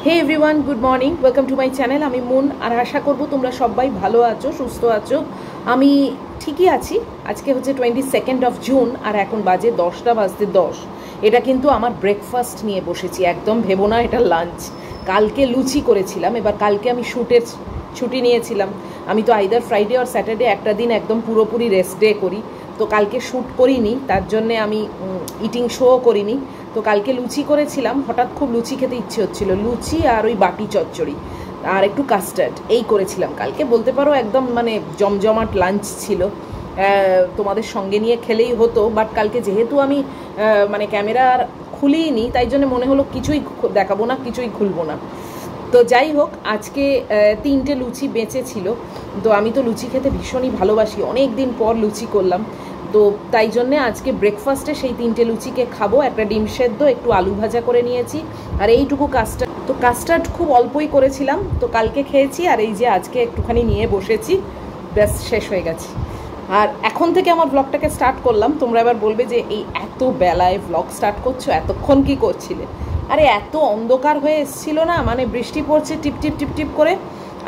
Hey everyone, good morning, welcome to my channel. আমি মুন, আর আশা করবো তোমরা সবাই ভালো আছো, সুস্থ আছো। আমি ঠিকই আছি। আজকে হচ্ছে 22nd অফ জুন, আর এখন বাজে 10টা বাজতে 10। এটা কিন্তু আমার ব্রেকফাস্ট নিয়ে বসেছি, একদম ভেবো না এটা লাঞ্চ। কালকে লুচি করেছিলাম, এবার কালকে আমি শ্যুটের ছুটি নিয়েছিলাম। আমি তো আইদার ফ্রাইডে আর স্যাটারডে একটা দিন একদম পুরোপুরি রেস্ট ডে করি, তো কালকে শ্যুট করিনি, তার জন্যে আমি ইটিং শোও করিনি। তো কালকে লুচি করেছিলাম, হঠাৎ খুব লুচি খেতে ইচ্ছে হচ্ছিল, লুচি আর ওই বাটি চচ্চড়ি আর একটু কাস্টার্ড, এই করেছিলাম কালকে। বলতে পারো একদম মানে জমজমাট লাঞ্চ ছিল। তোমাদের সঙ্গে নিয়ে খেলেই হতো, বাট কালকে যেহেতু আমি মানে ক্যামেরা খুলিনি, তাই জন্য মনে হলো কিছুই দেখাবো না, কিছুই খুলবো না। তো যাই হোক, আজকে 3টে লুচি বেঁচে ছিল। তো আমি তো লুচি খেতে ভীষণই ভালোবাসি, অনেক দিন পর লুচি করলাম, তো তাই জন্যে আজকে ব্রেকফাস্টে সেই 3টে লুচিকে খাবো। একটা ডিম সেদ্ধ, একটু আলু ভাজা করে নিয়েছি, আর এইটুকু কাস্টার্ড। তো কাস্টার্ড খুব অল্পই করেছিলাম, তো কালকে খেয়েছি, আর এই যে আজকে একটুখানি নিয়ে বসেছি, ব্যাস শেষ হয়ে গেছে। আর এখন থেকে আমার ব্লগটাকে স্টার্ট করলাম। তোমরা এবার বলবে যে এই এত বেলায় ব্লগ স্টার্ট করছো, এতক্ষণ কি করছিলে? আরে এত অন্ধকার হয়ে এসেছিল না, মানে বৃষ্টি পড়ছে টিপ টিপ টিপ টিপ করে,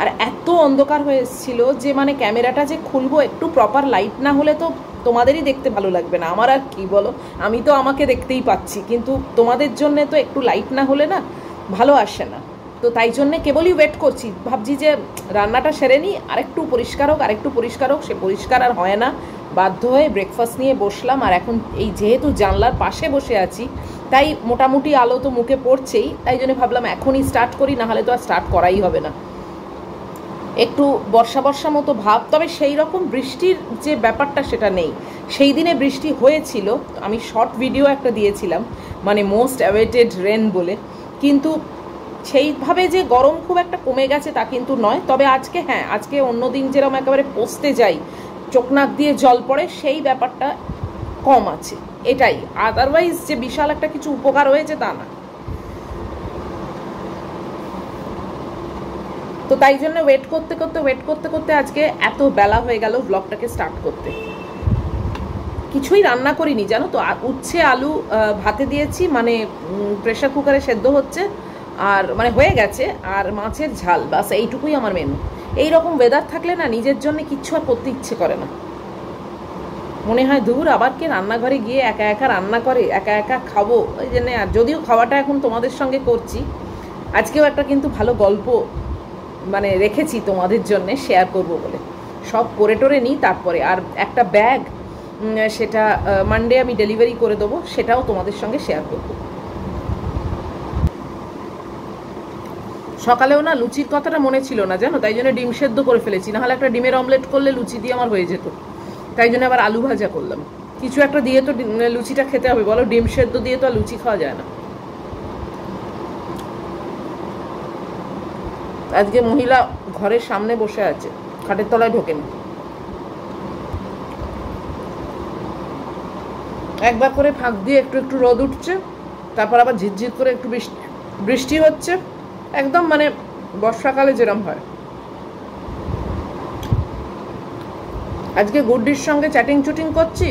আর এত অন্ধকার হয়ে এসেছিল যে মানে ক্যামেরাটা যে খুলবো, একটু প্রপার লাইট না হলে তো তোমাদেরই দেখতে ভালো লাগবে না। আমার আর কি বলো, আমি তো আমাকে দেখতেই পাচ্ছি, কিন্তু তোমাদের জন্য তো একটু লাইট না হলে না ভালো আসে না। তো তাই জন্যে কেবলই ওয়েট করছি, ভাবছি যে রান্নাটা সেরে নিই, আরেকটু পরিষ্কার হোক, আরেকটু পরিষ্কার হোক, সে পরিষ্কার আর হয় না। বাধ্য হয়ে ব্রেকফাস্ট নিয়ে বসলাম, আর এখন এই যেহেতু জানলার পাশে বসে আছি, তাই মোটামুটি আলো তো মুখে পড়ছেই, তাই জন্য ভাবলাম এখনই স্টার্ট করি, নাহলে তো আর স্টার্ট করাই হবে না। একটু বর্ষা বর্ষা মতো ভাব, তবে সেই রকম বৃষ্টির যে ব্যাপারটা সেটা নেই। সেই দিনে বৃষ্টি হয়েছিল, আমি শর্ট ভিডিও একটা দিয়েছিলাম, মানে মোস্ট অ্যাওয়েটেড রেন বলে, কিন্তু সেইভাবে যে গরম খুব একটা কমে গেছে তা কিন্তু নয়। তবে আজকে হ্যাঁ, আজকে অন্য দিন যেরকম একেবারে পচতে যাই, চোখ নাক দিয়ে জল পড়ে, সেই ব্যাপারটা কম আছে, এটাই। আদারওয়াইজ যে বিশাল একটা কিছু উপকার হয়েছে তা না। তো তাই জন্য ওয়েট করতে করতে আজকে এত বেলা হয়ে গেল ব্লগটাকে স্টার্ট করতে। কিছুই রান্না করিনি জানো তো, উচ্ছে আলু ভাতে দিয়েছি, মানে প্রেশার কুকারে সেদ্ধ হচ্ছে, আর মানে হয়ে গেছে, আর মাছের ঝাল, বাস এইটুকুই আমার মেনু। এইরকম ওয়েদার থাকলে না নিজের জন্য কিচ্ছু আর করতে ইচ্ছে করে না, মনে হয় দূর আবার কে রান্নাঘরে গিয়ে একা একা রান্না করে, একা একা খাবো, ওই জন্যে। আর যদিও খাওয়াটা এখন তোমাদের সঙ্গে করছি, আজকেও একটা কিন্তু ভালো গল্প মানে রেখেছি তোমাদের জন্য শেয়ার করব বলে, সব করে টোরে নিই তারপরে। আর একটা ব্যাগ, সেটা মানডে আমি ডেলিভারি করে দেবো, সেটাও তোমাদের সঙ্গে শেয়ার করব। সকালেও না লুচির কথাটা মনে ছিল না জানো, তাই জন্য ডিম সেদ্ধ করে ফেলেছি, নাহলে একটা ডিমের অমলেট করলে লুচি দিয়ে আমার হয়ে যেত, তাই জন্য আবার আলু ভাজা করলাম। কিছু একটা দিয়ে তো লুচিটা খেতে হবে বলো, ডিম সেদ্ধ দিয়ে তো আর লুচি খাওয়া যায় না। আজকে মহিলা ঘরের সামনে বসে আছে, খাটের তলায় ঢোকেনি। একবার করে ফাঁক দিয়ে একটু একটু রোদ উঠছে, তারপর আবার ঝিরঝির করে একটু বৃষ্টি হচ্ছে, একদম মানে বর্ষাকালে যেরম হয়। আজকে গুড্ডির সঙ্গে চ্যাটিং চুটিং করছি,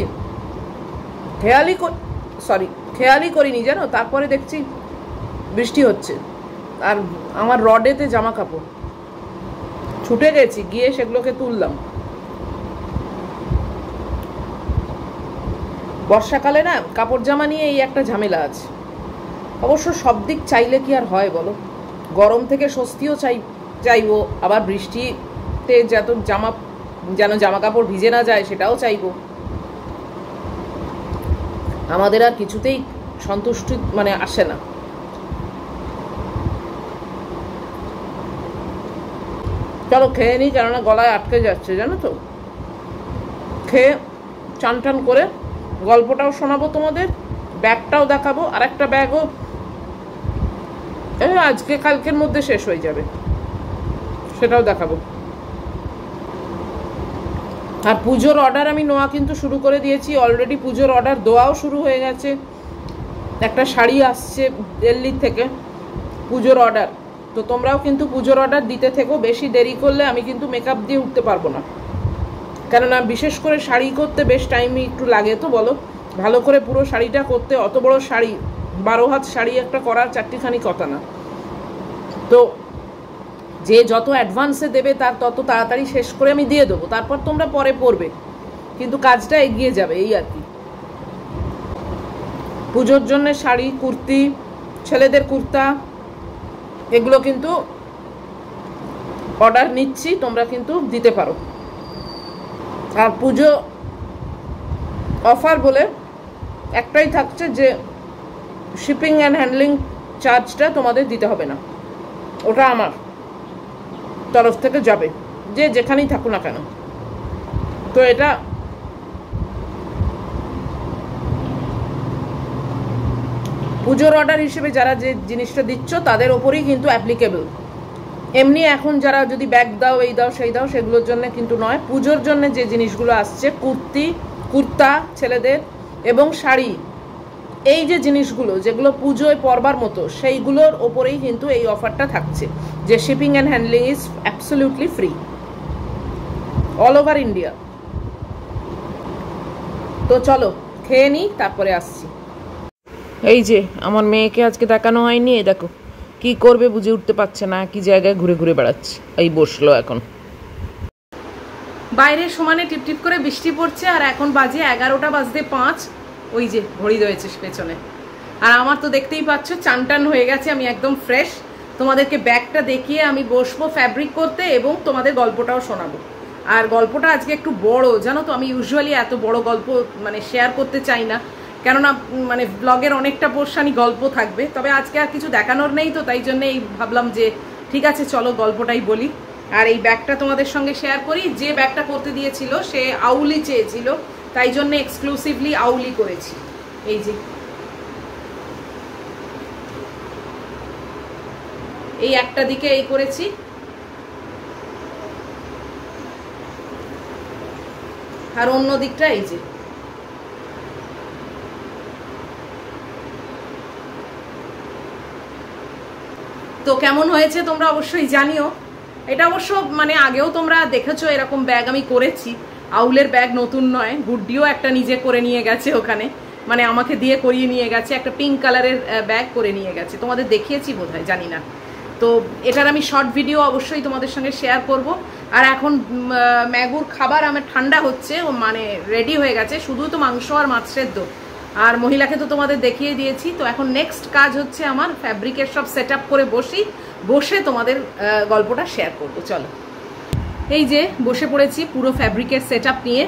খেয়ালই করিনি জানো, তারপরে দেখছি বৃষ্টি হচ্ছে, আর আমার রডেতে জামা কাপড়, ছুটে গেছি গিয়ে সেগুলোকে তুললাম। বর্ষাকালে না কাপড় জামা নিয়ে এই একটা ঝামেলা আছে। অবশ্য সব দিক চাইলে কি আর হয় বলো, গরম থেকে স্বস্তিও চাইবো, আবার বৃষ্টিতে যেন জামা কাপড় ভিজে না যায় সেটাও চাইবো। আমাদের আর কিছুতেই সন্তুষ্টি মানে আসে না। চলো খেয়ে নিই, কেননা গলায় আটকে যাচ্ছে জানো তো। খেয়ে চান টান করে গল্পটাও শোনাবো তোমাদের, ব্যাগটাও দেখাবো, আর একটা ব্যাগও আজকে কালকের মধ্যে শেষ হয়ে যাবে, সেটাও দেখাবো। আর পুজোর অর্ডার আমি নেওয়া কিন্তু শুরু করে দিয়েছি অলরেডি, পুজোর অর্ডার দেওয়াও শুরু হয়ে গেছে। একটা শাড়ি আসছে দিল্লি থেকে, পুজোর অর্ডার, তো তোমরাও কিন্তু পুজোর অর্ডার দিতে থেকো। বেশি দেরি করলে আমি কিন্তু মেকআপ দিয়ে উঠতে পারবো না, কেননা বিশেষ করে শাড়ি করতে বেশ টাইমই একটু লাগে, তো বলো ভালো করে পুরো শাড়িটা করতে, অত বড় শাড়ি 12 হাত শাড়ি একটা করার চারটিখানি কথা না। তো যে যত অ্যাডভান্সে দেবে তার তত তাড়াতাড়ি শেষ করে আমি দিয়ে দেবো, তারপর তোমরা পরে পড়বে, কিন্তু কাজটা এগিয়ে যাবে, এই আর কি। পুজোর জন্য শাড়ি, কুর্তি, ছেলেদের কুর্তা, এগুলো কিন্তু অর্ডার নিচ্ছি, তোমরা কিন্তু দিতে পারো। আর পুজো অফার বলে একটাই থাকছে যে শিপিং অ্যান্ড হ্যান্ডলিং চার্জটা তোমাদের দিতে হবে না, ওটা আমার তরফ থেকে যাবে, যে যেখানেই থাকো না কেন। তো এটা পুজোর অর্ডার হিসেবে যারা যে জিনিসটা দিচ্ছ তাদের ওপরেই কিন্তু অ্যাপ্লিকেবল। এমনি এখন যারা যদি ব্যাগ দাও, এই দাও, সেই দাও, সেগুলোর জন্য কিন্তু নয়। পুজোর জন্য যে জিনিসগুলো আসছে, কুর্তি, কুর্তা ছেলেদের এবং শাড়ি, এই যে জিনিসগুলো যেগুলো পুজোয় পরবার মতো, সেইগুলোর ওপরেই কিন্তু এই অফারটা থাকছে, যে shipping and handling is absolutely free all over India. তো চলো খেয়ে নিই, তারপরে আসছি। এই যে আমার মেয়েকে আজকে দেখানো হয়নি, এই দেখো কি করবে বুঝে উঠতে পারছে না, কি জায়গায় ঘুরে ঘুরে বেড়াচ্ছে। এই বসলো এখন। বাইরে সমানে টিপটিপ করে বৃষ্টি পড়ছে, আর এখন বাজে 11টা বাজতে 5। ওই যে ঘড়ি রয়েছে পেছনে। আর আমার তো দেখতেই পাচ্ছ চান টান হয়ে গেছে, আমি একদম ফ্রেশ। তোমাদেরকে ব্যাগটা দেখিয়ে আমি বসবো ফ্যাব্রিক করতে এবং তোমাদের গল্পটাও শোনাবো। আর গল্পটা আজকে একটু বড়, জানো তো, আমি ইউজুয়ালি এত বড় গল্প মানে শেয়ার করতে চাই না, কেননা মানে ব্লগের অনেকটা পোর্শনই গল্প থাকবে। তবে আজকে আর কিছু দেখানোর নেই, তো তাই জন্য এই ভাবলাম যে ঠিক আছে চলো গল্পটাই বলি। আর এই ব্যাগটা তোমাদের সঙ্গে শেয়ার করি। যে ব্যাগটা করতে দিয়েছিল সে আউলি চেয়েছিল, তাই জন্য এক্সক্লুসিভলি আউলি করেছি। এই যে এই একটা দিকে এই করেছি, আর অন্য দিকটা এই যে। তো কেমন হয়েছে তোমরা অবশ্যই জানিও। এটা অবশ্য মানে আগেও তোমরা দেখেছো এরকম ব্যাগ আমি করেছি, আউলের ব্যাগ নতুন নয়। গুড্ডিও একটা নিজে করে নিয়ে গেছে ওখানে, মানে আমাকে দিয়ে করিয়ে নিয়ে গেছে, একটা পিঙ্ক কালারের ব্যাগ করে নিয়ে গেছে, তোমাদের দেখিয়েছি বোধহয়, জানি না। তো এটার আমি শর্ট ভিডিও অবশ্যই তোমাদের সঙ্গে শেয়ার করব। আর এখন ম্যাগুর খাবার আমার ঠান্ডা হচ্ছে, ও মানে রেডি হয়ে গেছে, শুধু তো মাংস আর মাছ সেদ্ধ। আর মহিলাকে তো তোমাদের দেখিয়ে দিয়েছি। তো এখন নেক্সট কাজ হচ্ছে আমার ফ্যাব্রিকের সব সেট আপ করে বসে তোমাদের গল্পটা শেয়ার করব। চলো এই যে বসে পড়েছি পুরো ফ্যাব্রিকের সেট আপ নিয়ে,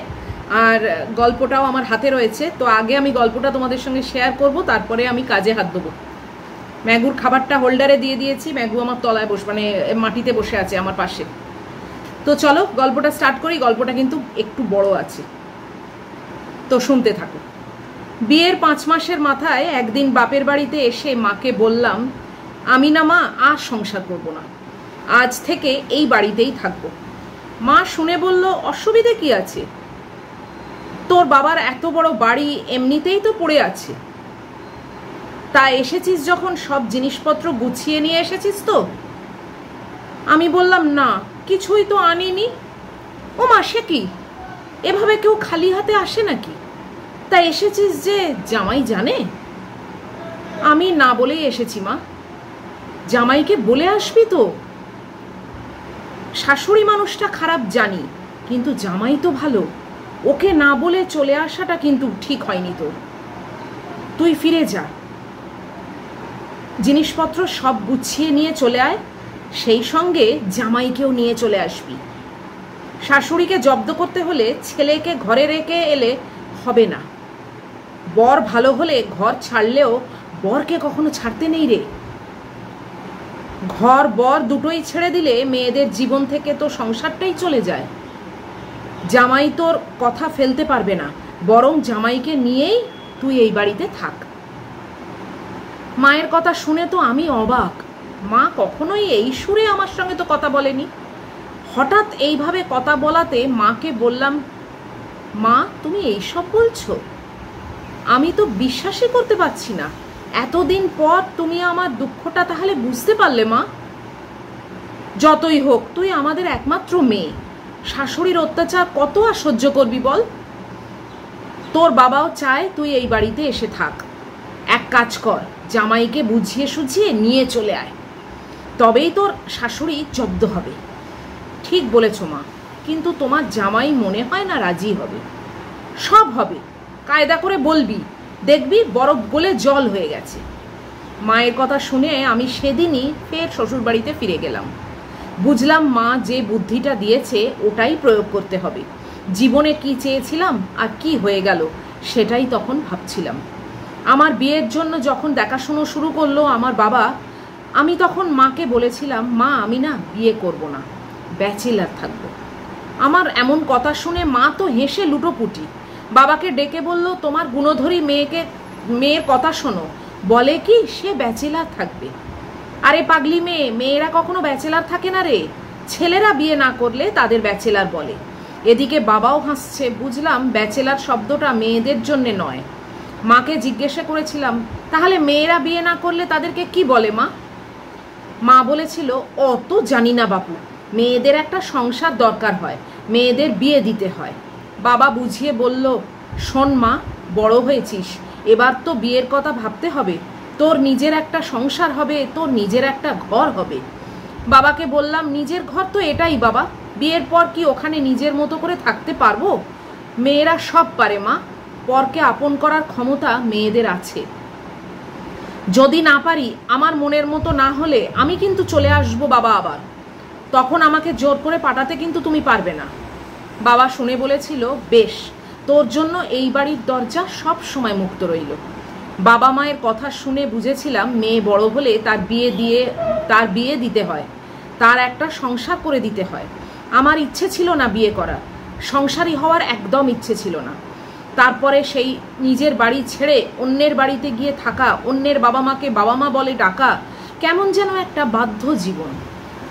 আর গল্পটাও আমার হাতে রয়েছে। তো আগে আমি গল্পটা তোমাদের সঙ্গে শেয়ার করব, তারপরে আমি কাজে হাত দেবো। ম্যাগুর খাবারটা হোল্ডারে দিয়ে দিয়েছি, ম্যাগু আমার তলায় মানে মাটিতে বসে আছে আমার পাশে। তো চলো গল্পটা স্টার্ট করি। গল্পটা কিন্তু একটু বড় আছে, তো শুনতে থাকো। বিয়ের 5 মাসের মাথায় একদিন বাপের বাড়িতে এসে মাকে বললাম, আমি না মা আর সংসার করব না, আজ থেকে এই বাড়িতেই থাকবো। মা শুনে বলল, অসুবিধে কি আছে? তোর বাবার এত বড় বাড়ি এমনিতেই তো পড়ে আছে, তা এসেছিস যখন সব জিনিসপত্র গুছিয়ে নিয়ে এসেছিস তো? আমি বললাম, না কিছুই তো আনিনি। ও মা, সে কি, এভাবে কেউ খালি হাতে আসে নাকি? তা এসেছিস যে জামাই জানে? আমি না বলেই এসেছি মা। জামাইকে বলে আসবি তো? শাশুড়ি মানুষটা খারাপ জানি, কিন্তু জামাই তো ভালো, ওকে না বলে চলে আসাটা কিন্তু ঠিক হয়নি তোর। তুই ফিরে যা, জিনিসপত্র সব গুছিয়ে নিয়ে চলে আয়, সেই সঙ্গে জামাইকেও নিয়ে চলে আসবি। শাশুড়িকে জব্দ করতে হলে ছেলেকে ঘরে রেখে এলে হবে না। বর ভালো হলে ঘর ছাড়লেও বরকে কখনো ছাড়তে নেই রে। ঘর বর দুটোই ছেড়ে দিলে মেয়েদের জীবন থেকে তো সংসারটাই চলে যায়। জামাই তোর কথা ফেলতে পারবে না, বরং জামাইকে নিয়েই তুই এই বাড়িতে থাক। মায়ের কথা শুনে তো আমি অবাক। মা কখনোই এই সুরে আমার সঙ্গে তো কথা বলেনি। হঠাৎ এইভাবে কথা বলাতে মাকে বললাম, মা তুমি এইসব বলছো? আমি তো বিশ্বাসই করতে পারছি না। এতদিন পর তুমি আমার দুঃখটা তাহলে বুঝতে পারলে মা? যতই হোক তুই আমাদের একমাত্র মেয়ে, শাশুড়ির অত্যাচার কত আর সহ্য করবি বল? তোর বাবাও চায় তুই এই বাড়িতে এসে থাক। এক কাজ কর, জামাইকে বুঝিয়ে সুঝিয়ে নিয়ে চলে আয়। তবেই তোর শাশুড়ি জব্দ হবে। ঠিক বলেছ মা, কিন্তু তোমার জামাই মনে হয় না রাজি হবে। সব হবে, কায়দা করে বলবি, দেখবি বরফ গলে জল হয়ে গেছে। মায়ের কথা শুনে আমি সেদিনই ফের শ্বশুরবাড়িতে ফিরে গেলাম। বুঝলাম মা যে বুদ্ধিটা দিয়েছে ওটাই প্রয়োগ করতে হবে। জীবনে কি চেয়েছিলাম আর কি হয়ে গেল সেটাই তখন ভাবছিলাম। আমার বিয়ের জন্য যখন দেখাশুনো শুরু করলো আমার বাবা, আমি তখন মাকে বলেছিলাম, মা আমি না বিয়ে করব না, ব্যাচেলার থাকবো। আমার এমন কথা শুনে মা তো হেসে লুটোপুটি। বাবাকে ডেকে বলল, তোমার গুণধরী মেয়ের কথা শোনো, বলে কি সে ব্যাচেলার থাকবে। আরে পাগলি মেয়েরা কখনো ব্যাচেলার থাকে না রে, ছেলেরা বিয়ে না করলে তাদের ব্যাচেলার বলে। এদিকে বাবাও হাসছে। বুঝলাম ব্যাচেলার শব্দটা মেয়েদের জন্যে নয়। মাকে জিজ্ঞাসা করেছিলাম, তাহলে মেয়েরা বিয়ে না করলে তাদেরকে কি বলে মা? মা বলেছিল, অত জানি না বাপু, মেয়েদের একটা সংসার দরকার হয়, মেয়েদের বিয়ে দিতে হয়। বাবা বুঝিয়ে বলল, শোন মা, বড় হয়েছিস, এবার তো বিয়ের কথা ভাবতে হবে। তোর নিজের একটা সংসার হবে, তোর নিজের একটা ঘর হবে। বাবাকে বললাম, নিজের ঘর তো এটাই বাবা, বিয়ের পর কি ওখানে নিজের মতো করে থাকতে পারবো? মেয়েরা সব পারে মা, পরকে আপন করার ক্ষমতা মেয়েদের আছে। যদি না পারি, আমার মনের মতো না হলে আমি কিন্তু চলে আসবো বাবা আবার, তখন আমাকে জোর করে পাঠাতে কিন্তু তুমি পারবে না। বাবা শুনে বলেছিল, বেশ, তোর জন্য এই বাড়ির দরজা সব সময় মুক্ত রইল। বাবা মায়ের কথা শুনে বুঝেছিলাম মেয়ে বড় হলে তার বিয়ে দিতে হয়, তার একটা সংসার করে দিতে হয়। আমার ইচ্ছে ছিল না বিয়ে করা, সংসারী হওয়ার একদম ইচ্ছে ছিল না। তারপরে সেই নিজের বাড়ি ছেড়ে অন্যের বাড়িতে গিয়ে থাকা, অন্যের বাবা মাকে বাবা মা বলে ডাকা, কেমন যেন একটা বাধ্য জীবন।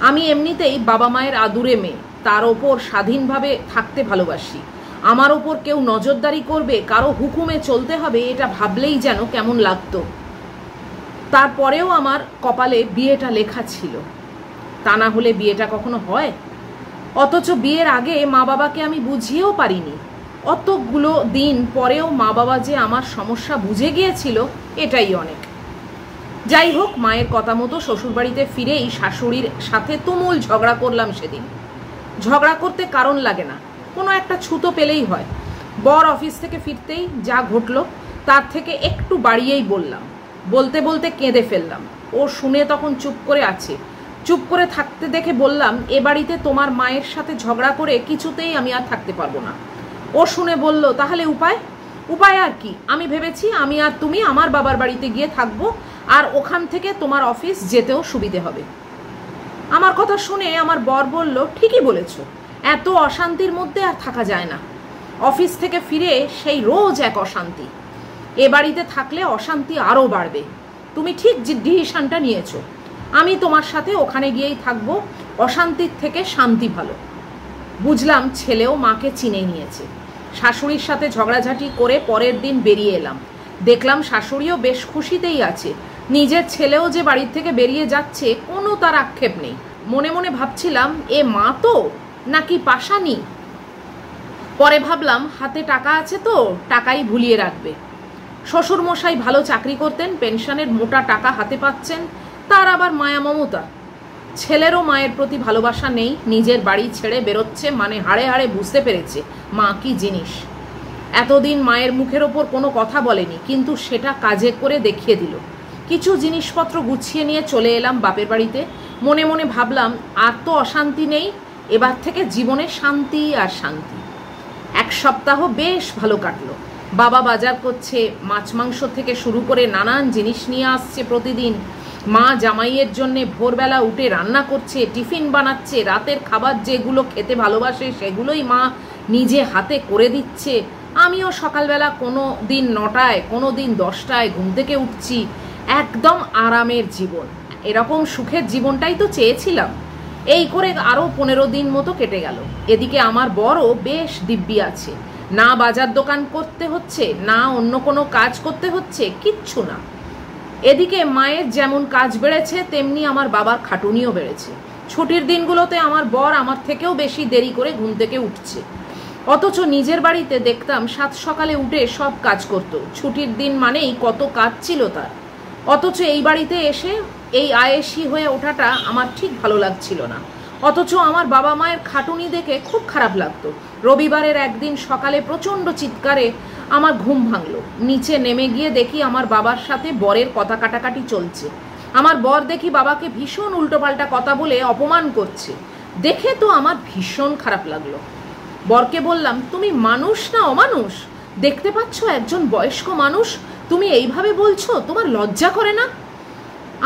আমি এমনিতেই বাবা মায়ের আদুরে মেয়ে, তার ওপর স্বাধীনভাবে থাকতে ভালোবাসি। আমার ওপর কেউ নজরদারি করবে, কারো হুকুমে চলতে হবে, এটা ভাবলেই যেন কেমন লাগতো। তারপরেও আমার কপালে বিয়েটা লেখা ছিল, তা না হলে বিয়েটা কখনো হয়? অথচ বিয়ের আগে মা বাবাকে আমি বুঝিয়েও পারিনি। অতগুলো দিন পরেও মা বাবা যে আমার সমস্যা বুঝে গিয়েছিল, এটাই অনেক। যাই হোক, মায়ের কথা মতো শ্বশুরবাড়িতে ফিরেই শাশুড়ির সাথে তুমুল ঝগড়া করলাম সেদিন। ঝগড়া করতে কারণ লাগে না, কোনো একটা ছুতো পেলেই হয়। বর অফিস থেকে ফিরতেই যা ঘটলো তার থেকে একটু বাড়িয়েই বললাম। বলতে বলতে কেঁদে ফেললাম। ও শুনে তখন চুপ করে আছে। চুপ করে থাকতে দেখে বললাম, এ বাড়িতে তোমার মায়ের সাথে ঝগড়া করে কিছুতেই আমি আর থাকতে পারবো না। ও শুনে বলল, তাহলে উপায়? উপায় আর কি, আমি ভেবেছি আমি আর তুমি আমার বাবার বাড়িতে গিয়ে থাকবো, আর ওখান থেকে তোমার অফিস যেতেও সুবিধে হবে। আমার কথা শুনে আমার বর বলল, ঠিকই বলেছ, এত অশান্তির মধ্যে আর থাকা যায় না। অফিস থেকে ফিরে সেই রোজ এক অশান্তি। এ বাড়িতে থাকলে অশান্তি আরও বাড়বে। তুমি ঠিক যে ডিসিশনটা নিয়েছো, আমি তোমার সাথে ওখানে গিয়েই থাকবো, অশান্তির থেকে শান্তি ভালো। বুঝলাম ছেলেও মাকে চিনে নিয়েছে। শাশুড়ির সাথে ঝগড়াঝাটি করে পরের দিন বেরিয়ে এলাম। দেখলাম শাশুড়িও বেশ খুশিতেই আছে। নিজের ছেলেও যে বাড়ির থেকে বেরিয়ে যাচ্ছে, কোনো তার আক্ষেপ নেই। মনে মনে ভাবছিলাম, এ মা তো নাকি পাশানি। পরে ভাবলাম, হাতে টাকা আছে তো টাকাই ভুলিয়ে রাখবে। শ্বশুর মশাই ভালো চাকরি করতেন, পেনশনের মোটা টাকা হাতে পাচ্ছেন, তার আবার মায়া মমতা। ছেলেরও মায়ের প্রতি ভালোবাসা নেই, নিজের বাড়ি ছেড়ে বেরোচ্ছে, মানে হাড়ে হাড়ে বুঝতে পেরেছে মা কি জিনিস। এতদিন মায়ের মুখের ওপর কোনো কথা বলেনি, কিন্তু সেটা কাজে করে দেখিয়ে দিল। কিছু জিনিসপত্র গুছিয়ে নিয়ে চলে এলাম বাপের বাড়িতে। মনে মনে ভাবলাম, আর তো অশান্তি নেই, এবার থেকে জীবনে শান্তি আর শান্তি। এক সপ্তাহ বেশ ভালো কাটলো। বাবা বাজার করছে, মাছ মাংস থেকে শুরু করে নানান জিনিস নিয়ে আসছে প্রতিদিন। মা জামাইয়ের জন্যে ভোরবেলা উঠে রান্না করছে, টিফিন বানাচ্ছে, রাতের খাবার যেগুলো খেতে ভালোবাসে সেগুলোই মা নিজে হাতে করে দিচ্ছে। আমিও সকালবেলা কোনো দিন 9টায়, কোনো দিন 10টায় ঘুম থেকে উঠছি। একদম আরামের জীবন। এরকম সুখের জীবনটাই তো চেয়েছিলাম। এই করে আরও 15 দিন মতো কেটে গেল। এদিকে আমার বরও বেশ দিব্যি আছে, না বাজার দোকান করতে হচ্ছে, না অন্য কোনো কাজ করতে হচ্ছে, কিচ্ছু না। এদিকে মায়ের যেমন কাজ বেড়েছে, তেমনি আমার বাবার খাটুনিও বেড়েছে। ছুটির দিনগুলোতে আমার বর আমার থেকেও বেশি দেরি করে ঘুম থেকে উঠছে। অথচ নিজের বাড়িতে দেখতাম 7 সকালে উঠে সব কাজ করত। ছুটির দিন মানেই কত কাজ ছিল তার। অথচ এই বাড়িতে এসে এই আয়েসি হয়ে ওঠাটা আমার ঠিক ভালো লাগছিল না। অথচ আমার বাবা মায়ের খাটুনি দেখে খুব খারাপ লাগতো। রবিবারের একদিন সকালে প্রচণ্ড চিৎকারে আমার ঘুম ভাঙলো। নিচে নেমে গিয়ে দেখি আমার বাবার সাথে বরের কথা কাটাকাটি চলছে। আমার বর দেখি বাবাকে ভীষণ উল্টোপাল্টা কথা বলে অপমান করছে। দেখে তো আমার ভীষণ খারাপ লাগলো। বরকে বললাম, তুমি মানুষ না অমানুষ? দেখতে পাচ্ছ একজন বয়স্ক মানুষ, তুমি এইভাবে বলছো, তোমার লজ্জা করে না?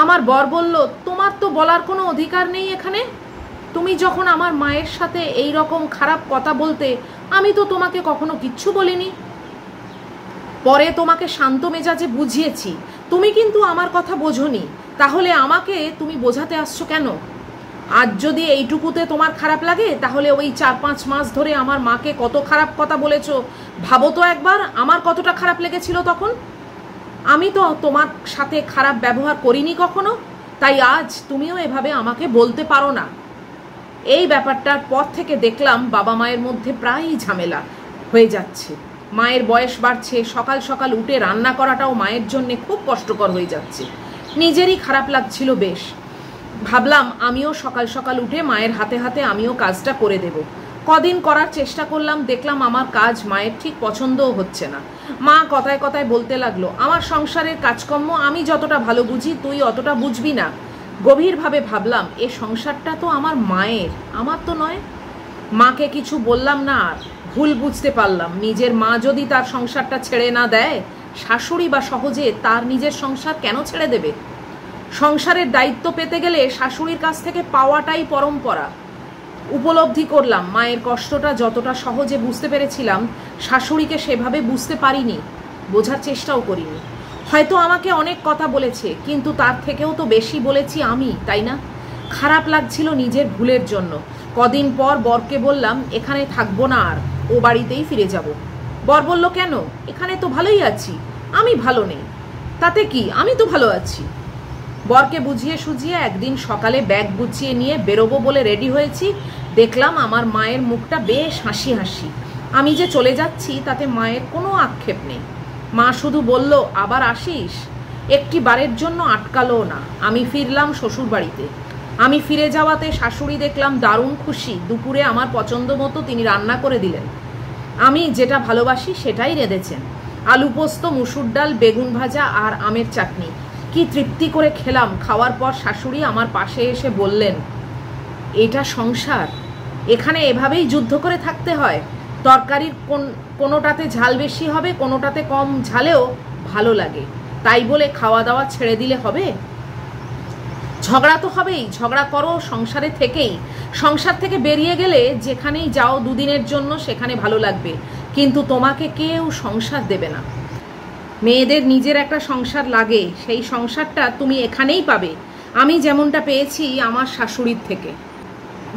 আমার বর বলল, তোমার তো বলার কোনো অধিকার নেই এখানে। তুমি যখন আমার মায়ের সাথে এই রকম খারাপ কথা বলতে, আমি তো তোমাকে কখনো কিচ্ছু বলিনি। পরে তোমাকে শান্ত মেজাজে বুঝিয়েছি, তুমি কিন্তু আমার কথা বোঝোনি। তাহলে আমাকে তুমি বোঝাতে আসছো কেন? আজ যদি এইটুকুতে তোমার খারাপ লাগে, তাহলে ওই 4-5 মাস ধরে আমার মাকে কত খারাপ কথা বলেছো ভাবো তো একবার, আমার কতটা খারাপ লেগেছিল তখন। আমি তো তোমার সাথে খারাপ ব্যবহার করিনি কখনো, তাই আজ তুমিও এভাবে আমাকে বলতে পারো না। এই ব্যাপারটার পর থেকে দেখলাম বাবা মায়ের মধ্যে প্রায়ই ঝামেলা হয়ে যাচ্ছে। মায়ের বয়স বাড়ছে, সকাল সকাল উঠে রান্না করাটাও মায়ের জন্যে খুব কষ্টকর হয়ে যাচ্ছে। নিজেরই খারাপ লাগছিল বেশ। ভাবলাম আমিও সকাল সকাল উঠে মায়ের হাতে হাতে আমিও কাজটা করে দেব। কদিন করার চেষ্টা করলাম, দেখলাম আমার কাজ মায়ের ঠিক পছন্দও হচ্ছে না। মা কথায় কথায় বলতে লাগলো, আমার সংসারের কাজকর্ম আমি যতটা ভালো বুঝি তুই অতটা বুঝবি না। গভীরভাবে ভাবলাম, এ সংসারটা তো আমার মায়ের, আমার তো নয়। মাকে কিছু বললাম না আর। ভুল বুঝতে পারলাম, নিজের মা যদি তার সংসারটা ছেড়ে না দেয়, শাশুড়ি বা সহজে তার নিজের সংসার কেন ছেড়ে দেবে? সংসারের দায়িত্ব পেতে গেলে শাশুড়ির কাছ থেকে পাওয়াটাই পরম্পরা। উপলব্ধি করলাম মায়ের কষ্টটা যতটা সহজে বুঝতে পেরেছিলাম, শাশুড়িকে সেভাবে বুঝতে পারিনি, বোঝার চেষ্টাও করিনি। হয়তো আমাকে অনেক কথা বলেছে, কিন্তু তার থেকেও তো বেশি বলেছি আমি, তাই না? খারাপ লাগছিল নিজের ভুলের জন্য। কদিন পর বরকে বললাম, এখানে থাকবো না আর, ও বাড়িতেই ফিরে যাব। বর বলল, কেন? এখানে তো ভালোই আছি। আমি ভালো নেই তাতে কি, আমি তো ভালো আছি। বরকে বুঝিয়ে সুঝিয়ে একদিন সকালে ব্যাগ গুছিয়ে নিয়ে বেরোবো বলে রেডি হয়েছি। দেখলাম আমার মায়ের মুখটা বেশ হাসি হাসি। আমি যে চলে যাচ্ছি তাতে মায়ের কোনো আক্ষেপ নেই। মা শুধু বলল, আবার আসিস? একটি বারের জন্য আটকালো না। আমি ফিরলাম শ্বশুর বাড়িতে। আমি ফিরে যাওয়াতে শাশুড়ি দেখলাম দারুণ খুশি। দুপুরে আমার পছন্দ মতো তিনি রান্না করে দিলেন। আমি যেটা ভালোবাসি সেটাই রেঁধেছেন। আলু পোস্ত, মুসুর ডাল, বেগুন ভাজা আর আমের চাটনি। কি তৃপ্তি করে খেলাম। খাওয়ার পর শাশুড়ি আমার পাশে এসে বললেন, এটা সংসার, এখানে এভাবেই যুদ্ধ করে থাকতে হয়। তরকারির কোনোটাতে ঝাল বেশি হবে, কোনোটাতে কম ঝালেও ভালো লাগে, তাই বলে খাওয়া দাওয়া ছেড়ে দিলে হবে? ঝগড়া তো হবেই, ঝগড়া করো সংসারে থেকেই। সংসার থেকে বেরিয়ে গেলে যেখানেই যাও দুদিনের জন্য সেখানে ভালো লাগবে, কিন্তু তোমাকে কেউ সংসার দেবে না। মেয়েদের নিজের একটা সংসার লাগে, সেই সংসারটা তুমি এখানেই পাবে। আমি যেমনটা পেয়েছি আমার শাশুড়ির থেকে।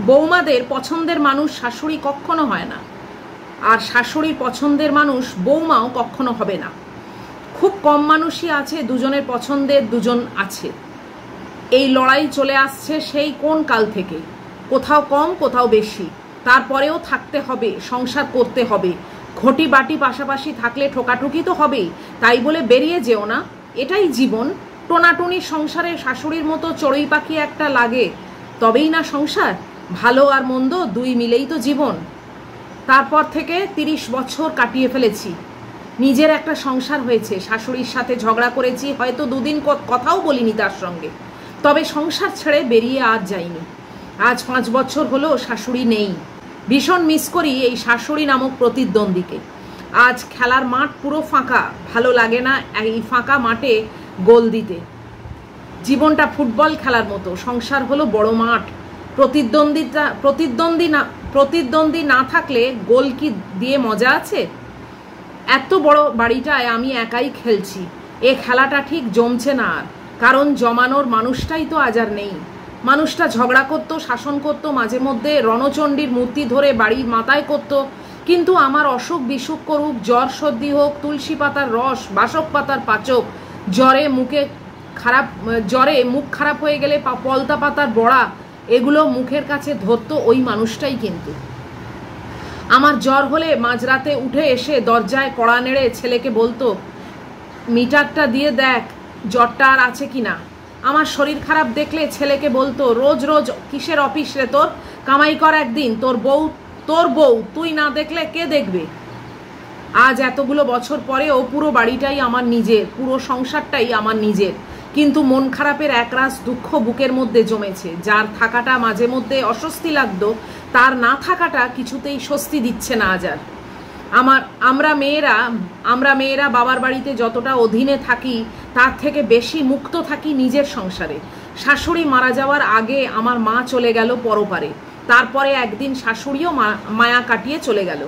বৌমাদের পছন্দের মানুষ শাশুড়ি কখনো হয় না, আর শাশুড়ির পছন্দের মানুষ বৌমাও কখনো হবে না। খুব কম মানুষই আছে দুজনের পছন্দের দুজন আছে। এই লড়াই চলে আসছে সেই কোন কাল থেকে, কোথাও কম কোথাও বেশি। তারপরেও থাকতে হবে, সংসার করতে হবে। ঘটি বাটি পাশাপাশি থাকলে ঠোকাঠুকি তো হবেই, তাই বলে বেরিয়ে যেও না, এটাই জীবন। টোনাটুনি সংসারে শাশুড়ির মতো চড়ুই পাখি একটা লাগে, তবেই না সংসার। ভালো আর মন্দ দুই মিলেই তো জীবন। তারপর থেকে 30 বছর কাটিয়ে ফেলেছি, নিজের একটা সংসার হয়েছে। শাশুড়ির সাথে ঝগড়া করেছি, হয়তো দুদিন কথাও বলিনি তার সঙ্গে, তবে সংসার ছেড়ে বেরিয়ে আর যাইনি। আজ 5 বছর হলো শাশুড়ি নেই। ভীষণ মিস করি এই শাশুড়ি নামক প্রতিদ্বন্দ্বীকে। আজ খেলার মাঠ পুরো ফাঁকা, ভালো লাগে না এই ফাঁকা মাঠে গোল দিতে। জীবনটা ফুটবল খেলার মতো, সংসার হলো বড় মাঠ। প্রতিদ্বন্দ্বী না থাকলে গোল কি দিয়ে মজা আছে? এত বড় বাড়িটায় আমি একাই খেলছি, এ খেলাটা ঠিক জমছে না আর, কারণ জমানোর মানুষটাই তো আজ আর নেই। মানুষটা ঝগড়া করতো, শাসন করতো, মাঝে মধ্যে রণচণ্ডীর মূর্তি ধরে বাড়ির মাথায় করতো, কিন্তু আমার অসুখ বিসুখ করুক, জ্বর সর্দি হোক, তুলসী পাতার রস, বাসক পাতার পাচক, জ্বরে মুখ খারাপ হয়ে গেলে পলতা পাতার বড়া, এগুলো মুখের কাছে ধরতো ওই মানুষটাই। কিন্তু আমার জ্বর হলে মাঝরাতে উঠে এসে দরজায় কড়া নেড়ে ছেলেকে বলতো, মিটারটা দিয়ে দেখ জ্বরটা আর আছে কিনা। আমার শরীর খারাপ দেখলে ছেলেকে বলতো, রোজ রোজ কিসের অফিস রে তোর, কামাই কর একদিন, তোর বউ তুই না দেখলে কে দেখবে। আজ এতগুলো বছর পরেও পুরো বাড়িটাই আমার নিজের, পুরো সংসারটাই আমার নিজের, কিন্তু মন খারাপের একরাশ দুঃখ বুকের মধ্যে জমেছে। যার থাকাটা মাঝে মধ্যে অস্বস্তি লাগতো, তার না থাকাটা কিছুতেই স্বস্তি দিচ্ছে না আজ আর। আমরা মেয়েরা বাবার বাড়িতে যতটা অধীনে থাকি তার থেকে বেশি মুক্ত থাকি নিজের সংসারে। শাশুড়ি মারা যাওয়ার আগে আমার মা চলে গেল পরপারে, তারপরে একদিন শাশুড়িও মায়া কাটিয়ে চলে গেল।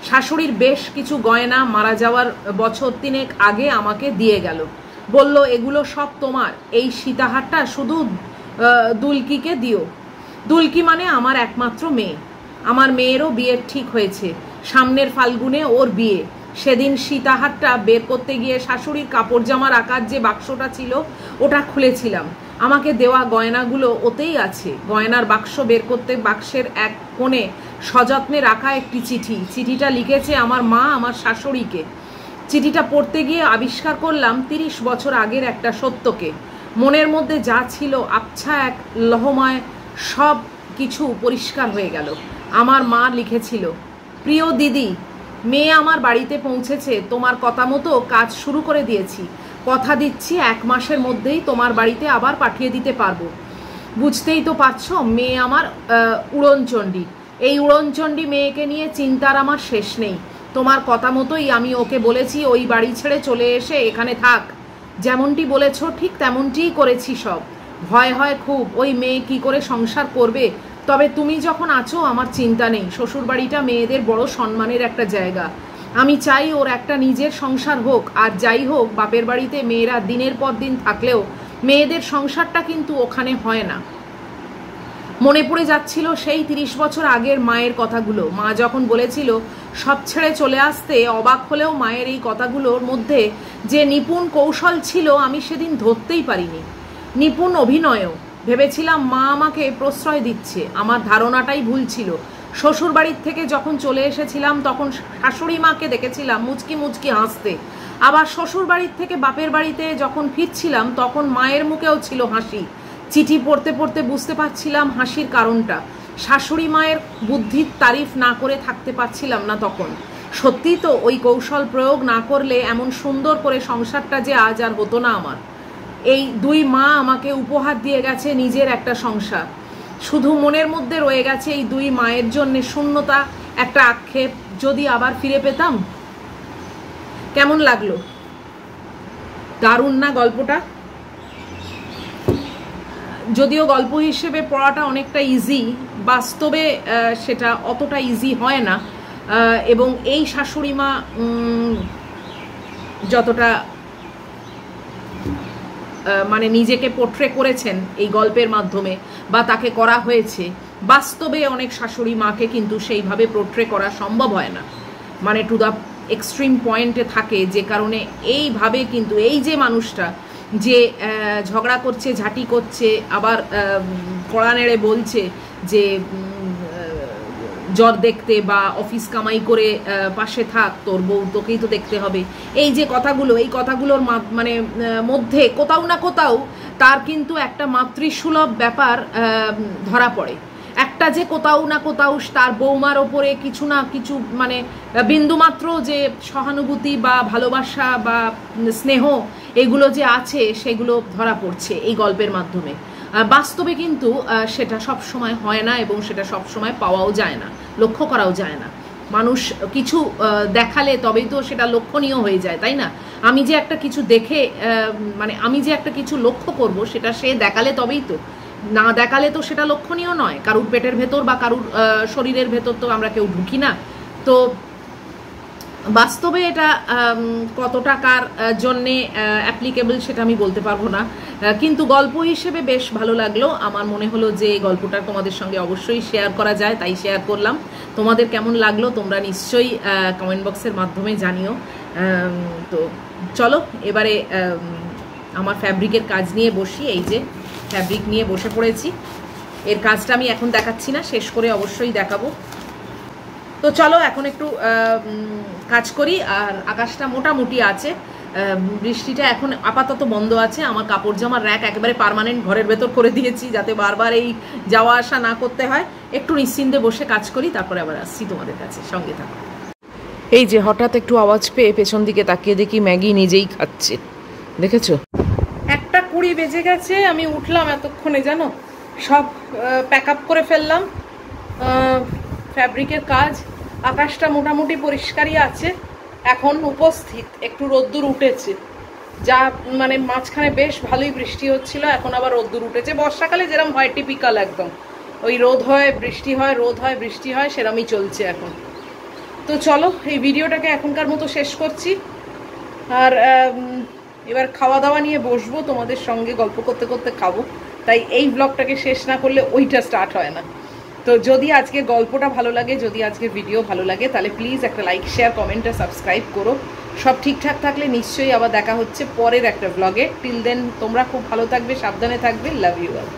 শাশুড়ির বেশ কিছু গয়না মারা যাওয়ার বছর 3 আগে আমাকে দিয়ে গেল, বলল এগুলো সব তোমার, এই সীতাহারটা শুধু দুলকিকে দিও। দুলকি মানে আমার একমাত্র মেয়ে। আমার মেয়েরও বিয়ে ঠিক হয়েছে, সামনের ফাল্গুনে ওর বিয়ে। সেদিন সীতাহারটা বের করতে গিয়ে শাশুড়ির কাপড় জামা রাখার যে বাক্সটা ছিল ওটা খুলেছিলাম, আমাকে দেওয়া গয়নাগুলো ওতেই আছে। গয়নার বাক্স বের করতে বাক্সের এক কোণে সযত্নে রাখা একটি চিঠিটা লিখেছে আমার মা আমার শাশুড়িকে। চিঠিটা পড়তে গিয়ে আবিষ্কার করলাম 30 বছর আগের একটা সত্যকে। মনের মধ্যে যা ছিল আবছা এক লহময় সব কিছু পরিষ্কার হয়ে গেল। আমার মা লিখেছিল, প্রিয় দিদি, মেয়ে আমার বাড়িতে পৌঁছেছে, তোমার কথা মতো কাজ শুরু করে দিয়েছি, কথা দিচ্ছি 1 মাসের মধ্যেই তোমার বাড়িতে আবার পাঠিয়ে দিতে পারবো। বুঝতেই তো পারছো মেয়ে আমার উড়নচণ্ডী, এই উড়নচণ্ডী মেয়েকে নিয়ে চিন্তার আমার শেষ নেই। তোমার কথা মতোই আমি ওকে বলেছি ওই বাড়ি ছেড়ে চলে এসে এখানে থাক, যেমনটি বলেছ ঠিক তেমনটিই করেছি সব। ভয় হয় খুব, ওই মেয়ে কি করে সংসার করবে, তবে তুমি যখন আছো আমার চিন্তা নেই। শ্বশুরবাড়িটা মেয়েদের বড় সম্মানের একটা জায়গা, আমি চাই ওর একটা নিজের সংসার হোক। আর যাই হোক, বাপের বাড়িতে মেয়েরা দিনের পর দিন থাকলেও মেয়েদের সংসারটা কিন্তু ওখানে হয় না। মনে পড়ে যাচ্ছিল সেই 30 বছর আগের মায়ের কথাগুলো। মা যখন বলেছিল সব ছেড়ে চলে আসতে, অবাক হলেও মায়ের এই কথাগুলোর মধ্যে যে নিপুণ কৌশল ছিল আমি সেদিন ধরতেই পারিনি। নিপুণ অভিনয়ও ভেবেছিলাম মা আমাকে প্রশ্রয় দিচ্ছে, আমার ধারণাটাই ভুল ছিল। শ্বশুর বাড়ির থেকে যখন চলে এসেছিলাম তখন শাশুড়ি মাকে দেখেছিলাম মুচকি মুচকি হাসতে, আবার শ্বশুর বাড়ির থেকে বাপের বাড়িতে যখন ফিরছিলাম তখন মায়ের মুখেও ছিল হাসি। চিঠি পড়তে পড়তে বুঝতে পারছিলাম হাসির কারণটা। শাশুড়ি মায়ের বুদ্ধির তারিফ না করে থাকতে পারছিলাম না তখন। সত্যি তো ওই কৌশল প্রয়োগ না করলে এমন সুন্দর করে সংসারটা যে আজ আর হতো না আমার। এই 2 মা আমাকে উপহার দিয়ে গেছে নিজের একটা সংসার, শুধু মনের মধ্যে রয়ে গেছে এই 2 মায়ের জন্য শূন্যতা, একটা আক্ষেপ। যদি আবার ফিরে পেতাম। কেমন লাগলো? দারুণ না গল্পটা? যদিও গল্প হিসেবে পড়াটা অনেকটা ইজি, বাস্তবে সেটা অতটা ইজি হয় না। এবং এই শাশুড়ি মা যতটা মানে নিজেকে পোট্রে করেছেন এই গল্পের মাধ্যমে বা তাকে করা হয়েছে, বাস্তবে অনেক শাশুড়ি মাকে কিন্তু সেইভাবে পোট্রে করা সম্ভব হয় না, মানে টু দ্য এক্সট্রিম পয়েন্টে থাকে। যে কারণে এইভাবে কিন্তু এই যে মানুষটা যে ঝগড়া করছে, ঝাঁটি করছে, আবার কড়া নেড়ে বলছে যে জ্বর দেখতে বা অফিস কামাই করে পাশে থাক, তোর বউ তোকেই তো দেখতে হবে, এই যে কথাগুলো, এই কথাগুলোর মানে মধ্যে কোথাও না কোথাও তার কিন্তু একটা মাতৃসুলভ ব্যাপার ধরা পড়ে। একটা যে কোথাও না কোথাও তার বৌমার ওপরে কিছু না কিছু মানে বিন্দুমাত্র যে সহানুভূতি বা ভালোবাসা বা স্নেহ এগুলো যে আছে সেগুলো ধরা পড়ছে এই গল্পের মাধ্যমে। বাস্তবে কিন্তু সেটা সব সময় হয় না এবং সেটা সব সময় পাওয়াও যায় না, লক্ষ্য করাও যায় না। মানুষ কিছু দেখালে তবেই তো সেটা লক্ষণীয় হয়ে যায়, তাই না? আমি যে একটা কিছু দেখে মানে আমি যে একটা কিছু লক্ষ্য করব সেটা সে দেখালে তবেই তো, না দেখালে তো সেটা লক্ষণীয় নয়। কারুর পেটের ভেতর বা কারুর শরীরের ভেতর তো আমরা কেউ ঢুকি না। তো বাস্তবে এটা কতটা কার জন্যে অ্যাপ্লিকেবল সেটা আমি বলতে পারবো না, কিন্তু গল্প হিসেবে বেশ ভালো লাগলো। আমার মনে হলো যে গল্পটা তোমাদের সঙ্গে অবশ্যই শেয়ার করা যায়, তাই শেয়ার করলাম। তোমাদের কেমন লাগলো তোমরা নিশ্চয়ই কমেন্ট বক্সের মাধ্যমে জানিও। তো চলো এবারে আমার ফ্যাব্রিকের কাজ নিয়ে বসি। এই যে ফ্যাব্রিক নিয়ে বসে পড়েছি, এর কাজটা আমি এখন দেখাচ্ছি না, শেষ করে অবশ্যই দেখাবো। তো চলো এখন একটু কাজ করি। আর আকাশটা মোটামুটি আছে, বৃষ্টিটা এখন আপাতত বন্ধ আছে। আমার কাপড় জামার র্যাক একেবারে পার্মানেন্ট ঘরের ভেতর করে দিয়েছি, যাতে বারবার এই যাওয়া আসা না করতে হয়। একটু নিশ্চিন্তে বসে কাজ করি, তারপরে আবার আসছি তোমাদের কাছে, সঙ্গে থাকো। এই যে হঠাৎ একটু আওয়াজ পেয়ে পেছন দিকে তাকিয়ে দেখি ম্যাগি নিজেই খাচ্ছে, দেখেছো? 1:20 বেজে গেছে, আমি উঠলাম এতক্ষণে, জানো, সব প্যাক আপ করে ফেললাম, ফ্যাব্রিকের কাজ। আকাশটা মোটামুটি পরিষ্কারই আছে এখন, উপস্থিত একটু রোদ্দুর উঠেছে, যা মানে মাঝখানে বেশ ভালোই বৃষ্টি হচ্ছিল, এখন আবার রোদ্দুর উঠেছে। বর্ষাকালে যেরকম হয় টিপিক্যাল একদম, ওই রোদ হয় বৃষ্টি হয়, রোদ হয় বৃষ্টি হয়, সেরমই চলছে এখন। তো চলো এই ভিডিওটাকে এখনকার মতো শেষ করছি, আর এবার খাওয়া দাওয়া নিয়ে বসবো, তোমাদের সঙ্গে গল্প করতে করতে খাবো, তাই এই ব্লগটাকে শেষ না করলে ওইটা স্টার্ট হয় না। তো যদি আজকে গল্পটা ভালো লাগে, যদি আজকে ভিডিও ভালো লাগে, তাহলে প্লিজ একটা লাইক, শেয়ার, কমেন্ট আর সাবস্ক্রাইব করো। সব ঠিকঠাক থাকলে নিশ্চয়ই আবার দেখা হচ্ছে পরের একটা ব্লগে। টিল দেন তোমরা খুব ভালো থাকবে, সাবধানে থাকবে, লাভ ইউ অল।